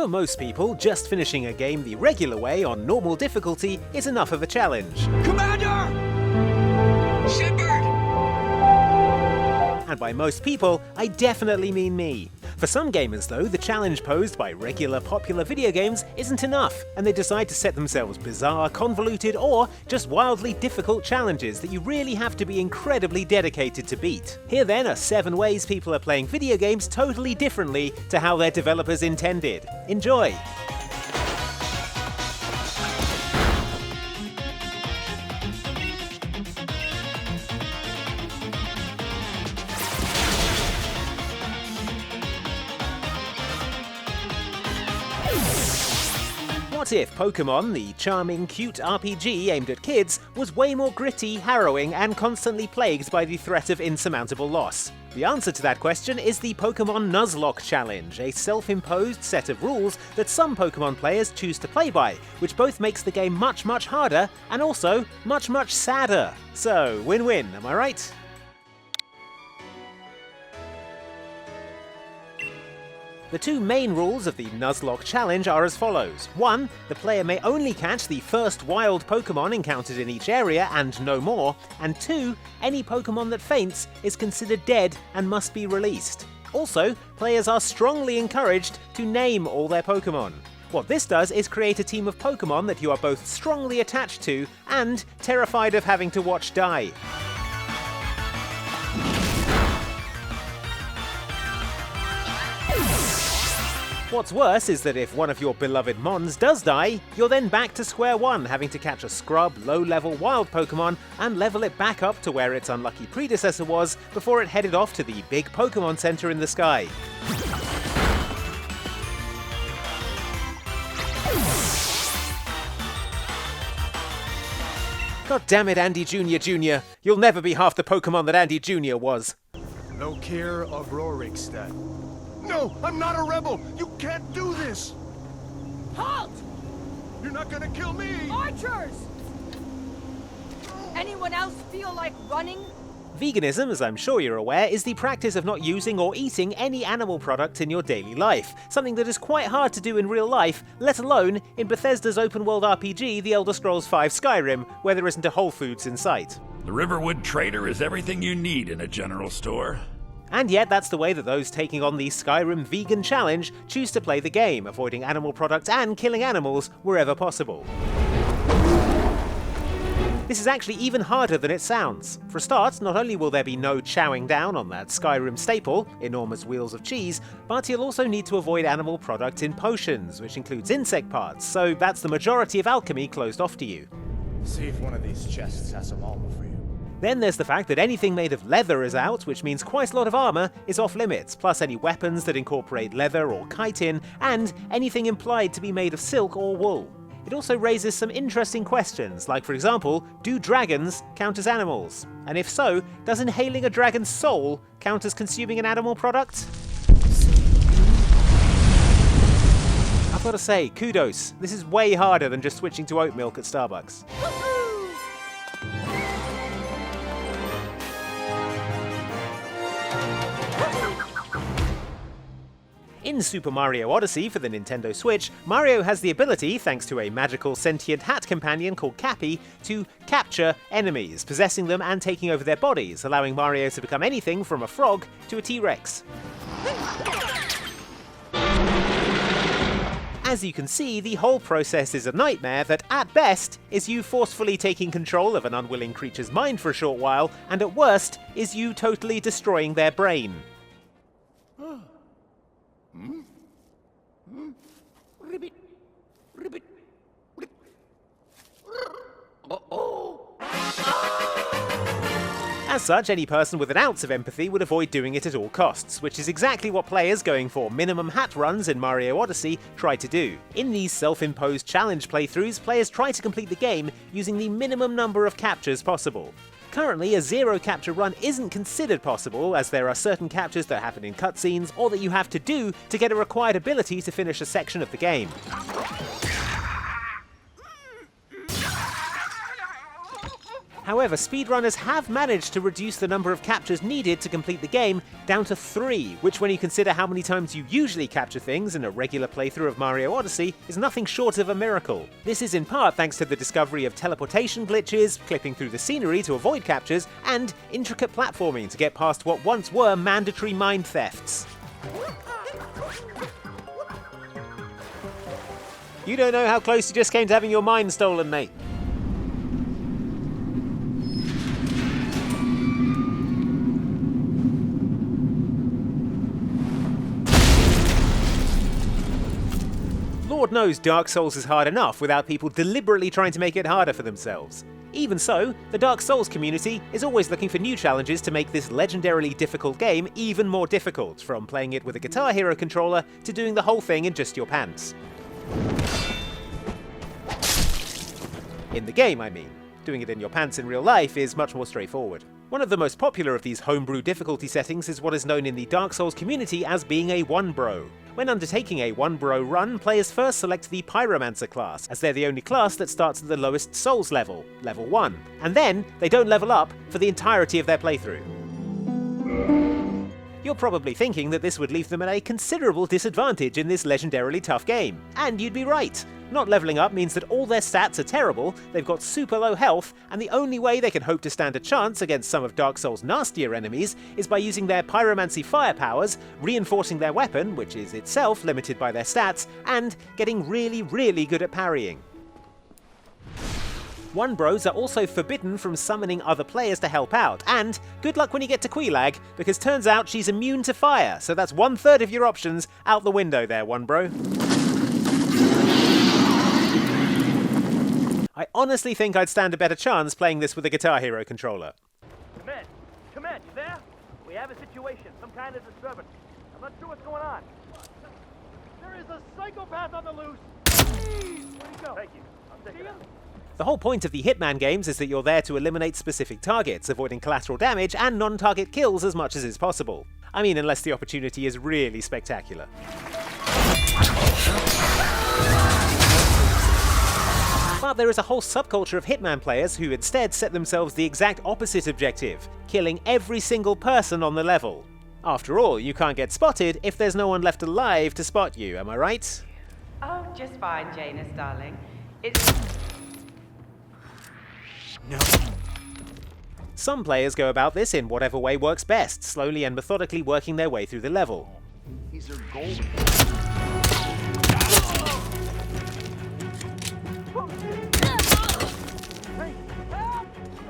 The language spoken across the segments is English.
For most people, just finishing a game the regular way on normal difficulty is enough of a challenge. Commander! Shepard! And by most people, I definitely mean me. For some gamers though, the challenge posed by regular popular video games isn't enough, and they decide to set themselves bizarre, convoluted, or just wildly difficult challenges that you really have to be incredibly dedicated to beat. Here then are 7 ways people are playing video games totally differently to how their developers intended. Enjoy! What if Pokemon, the charming, cute RPG aimed at kids, was way more gritty, harrowing, and constantly plagued by the threat of insurmountable loss? The answer to that question is the Pokemon Nuzlocke Challenge, a self-imposed set of rules that some Pokemon players choose to play by, which both makes the game much harder, and also much sadder. So, win-win, am I right? The 2 main rules of the Nuzlocke Challenge are as follows. 1. The player may only catch the first wild Pokemon encountered in each area and no more. And 2. Any Pokemon that faints is considered dead and must be released. Also, players are strongly encouraged to name all their Pokemon. What this does is create a team of Pokemon that you are both strongly attached to and terrified of having to watch die. What's worse is that if one of your beloved Mons does die, you're then back to square one, having to catch a scrub, low-level wild Pokemon and level it back up to where its unlucky predecessor was before it headed off to the big Pokemon Center in the sky. God damn it, Andy Jr. You'll never be half the Pokemon that Andy Jr. was. No care of Rorikstead. No, I'm not a rebel! You can't do this! Halt! You're not gonna kill me! Archers! Anyone else feel like running? Veganism, as I'm sure you're aware, is the practice of not using or eating any animal product in your daily life, something that is quite hard to do in real life, let alone in Bethesda's open-world RPG, The Elder Scrolls V Skyrim, where there isn't a Whole Foods in sight. The Riverwood Trader is everything you need in a general store. And yet that's the way that those taking on the Skyrim Vegan Challenge choose to play the game, avoiding animal products and killing animals wherever possible. This is actually even harder than it sounds. For a start, not only will there be no chowing down on that Skyrim staple, enormous wheels of cheese, but you'll also need to avoid animal products in potions, which includes insect parts, so that's the majority of alchemy closed off to you. See if one of these chests has some armor for you. Then there's the fact that anything made of leather is out, which means quite a lot of armor is off limits, plus any weapons that incorporate leather or chitin, and anything implied to be made of silk or wool. It also raises some interesting questions, like for example, do dragons count as animals? And if so, does inhaling a dragon's soul count as consuming an animal product? I've got to say, kudos. This is way harder than just switching to oat milk at Starbucks. In Super Mario Odyssey for the Nintendo Switch, Mario has the ability, thanks to a magical sentient hat companion called Cappy, to capture enemies, possessing them and taking over their bodies, allowing Mario to become anything from a frog to a T-Rex. As you can see, the whole process is a nightmare that, at best, is you forcefully taking control of an unwilling creature's mind for a short while, and at worst, is you totally destroying their brain. Ribbit. As such, any person with an ounce of empathy would avoid doing it at all costs, which is exactly what players going for minimum hat runs in Mario Odyssey try to do. In these self-imposed challenge playthroughs, players try to complete the game using the minimum number of captures possible. Currently, a zero capture run isn't considered possible, as there are certain captures that happen in cutscenes or that you have to do to get a required ability to finish a section of the game. However, speedrunners have managed to reduce the number of captures needed to complete the game down to 3, which when you consider how many times you usually capture things in a regular playthrough of Mario Odyssey, is nothing short of a miracle. This is in part thanks to the discovery of teleportation glitches, clipping through the scenery to avoid captures, and intricate platforming to get past what once were mandatory mind thefts. You don't know how close you just came to having your mind stolen, mate. Lord knows Dark Souls is hard enough without people deliberately trying to make it harder for themselves. Even so, the Dark Souls community is always looking for new challenges to make this legendarily difficult game even more difficult, from playing it with a Guitar Hero controller to doing the whole thing in just your pants. In the game, I mean. Doing it in your pants in real life is much more straightforward. One of the most popular of these homebrew difficulty settings is what is known in the Dark Souls community as being a Onebro. When undertaking a Onebro run, players first select the Pyromancer class, as they're the only class that starts at the lowest Souls level, level 1, and then they don't level up for the entirety of their playthrough. You're probably thinking that this would leave them at a considerable disadvantage in this legendarily tough game, and you'd be right. Not leveling up means that all their stats are terrible, they've got super low health, and the only way they can hope to stand a chance against some of Dark Souls' nastier enemies is by using their pyromancy fire powers, reinforcing their weapon, which is itself limited by their stats, and getting really, really good at parrying. Onebros are also forbidden from summoning other players to help out, and good luck when you get to Quelaag, because turns out she's immune to fire, so that's 1/3 of your options out the window there, Onebro. I honestly think I'd stand a better chance playing this with a Guitar Hero controller. Come in, you there? We have a situation, some kind of disturbance. I'm not sure what's going on. There is a psychopath on the loose! Where'd he go? Thank you. I'll take it out. The whole point of the Hitman games is that you're there to eliminate specific targets, avoiding collateral damage and non-target kills as much as is possible. I mean, unless the opportunity is really spectacular. But there is a whole subculture of Hitman players who instead set themselves the exact opposite objective, killing every single person on the level. After all, you can't get spotted if there's no one left alive to spot you, am I right? Oh, just fine, Janus, darling. No. Some players go about this in whatever way works best, slowly and methodically working their way through the level. These are gold.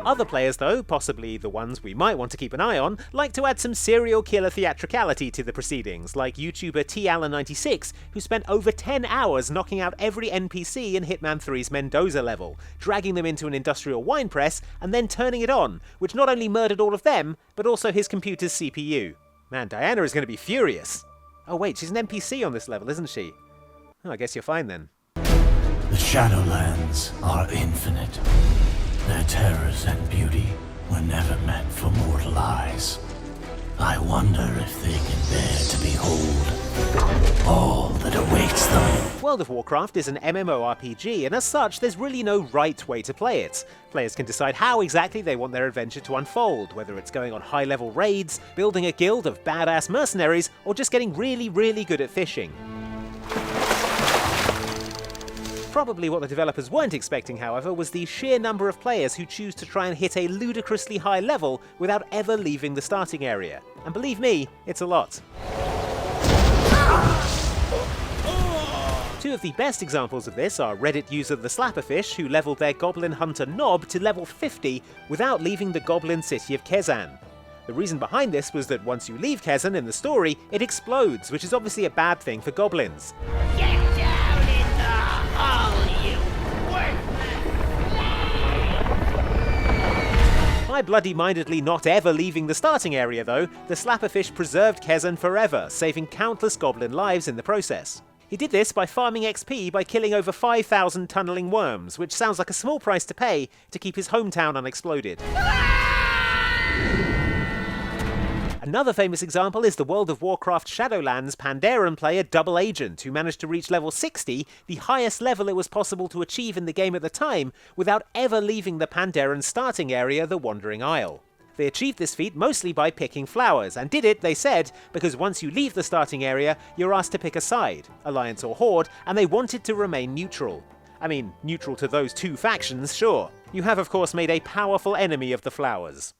Other players though, possibly the ones we might want to keep an eye on, like to add some serial killer theatricality to the proceedings, like YouTuber TAllen96, who spent over 10 hours knocking out every NPC in Hitman 3's Mendoza level, dragging them into an industrial wine press, and then turning it on, which not only murdered all of them, but also his computer's CPU. Man, Diana is going to be furious. Oh wait, she's an NPC on this level, isn't she? Oh, I guess you're fine then. The Shadowlands are infinite. Their terrors and beauty were never meant for mortal eyes. I wonder if they can bear to behold all that awaits them. World of Warcraft is an MMORPG, and as such, there's really no right way to play it. Players can decide how exactly they want their adventure to unfold, whether it's going on high-level raids, building a guild of badass mercenaries, or just getting really, really good at fishing. Probably what the developers weren't expecting, however, was the sheer number of players who choose to try and hit a ludicrously high level without ever leaving the starting area. And believe me, it's a lot. Two of the best examples of this are Reddit user The Slapperfish, who leveled their Goblin Hunter Nob to level 50 without leaving the Goblin city of Kezan. The reason behind this was that once you leave Kezan in the story, it explodes, which is obviously a bad thing for goblins. By bloody-mindedly not ever leaving the starting area though, the Slapperfish preserved Kezan forever, saving countless goblin lives in the process. He did this by farming XP by killing over 5,000 tunneling worms, which sounds like a small price to pay to keep his hometown unexploded. A Another famous example is the World of Warcraft Shadowlands Pandaren player Double Agent, who managed to reach level 60, the highest level it was possible to achieve in the game at the time, without ever leaving the Pandaren starting area, the Wandering Isle. They achieved this feat mostly by picking flowers, and did it, they said, because once you leave the starting area, you're asked to pick a side, Alliance or Horde, and they wanted to remain neutral. I mean, neutral to those two factions, sure. You have, of course, made a powerful enemy of the flowers.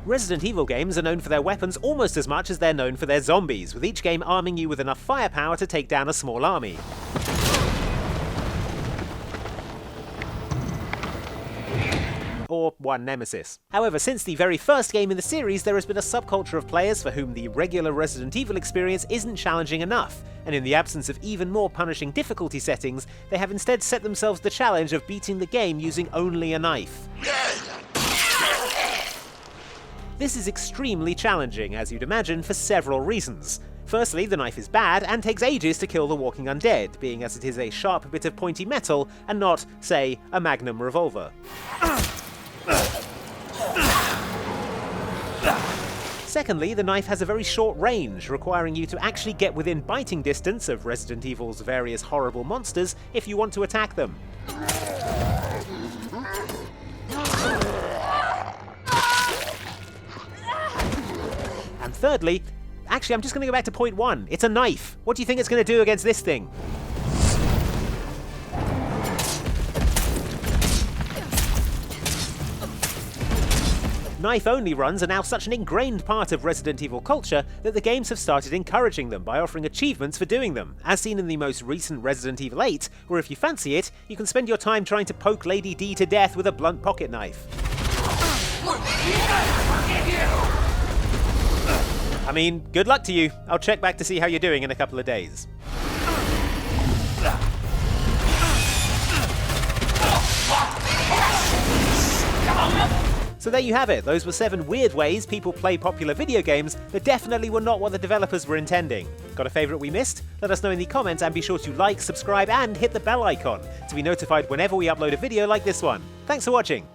Resident Evil games are known for their weapons almost as much as they're known for their zombies, with each game arming you with enough firepower to take down a small army. Or one nemesis. However, since the very first game in the series, there has been a subculture of players for whom the regular Resident Evil experience isn't challenging enough, and in the absence of even more punishing difficulty settings, they have instead set themselves the challenge of beating the game using only a knife. This is extremely challenging, as you'd imagine, for several reasons. Firstly, the knife is bad and takes ages to kill the walking undead, being as it is a sharp bit of pointy metal and not, say, a Magnum revolver. Secondly, the knife has a very short range, requiring you to actually get within biting distance of Resident Evil's various horrible monsters if you want to attack them. And thirdly, actually I'm just going to go back to point one. It's a knife. What do you think it's going to do against this thing? Knife-only runs are now such an ingrained part of Resident Evil culture that the games have started encouraging them by offering achievements for doing them, as seen in the most recent Resident Evil 8, where if you fancy it, you can spend your time trying to poke Lady D to death with a blunt pocket knife. I mean, good luck to you. I'll check back to see how you're doing in a couple of days. So there you have it. Those were 7 weird ways people play popular video games that definitely were not what the developers were intending. Got a favourite we missed? Let us know in the comments, and be sure to like, subscribe and hit the bell icon to be notified whenever we upload a video like this one. Thanks for watching.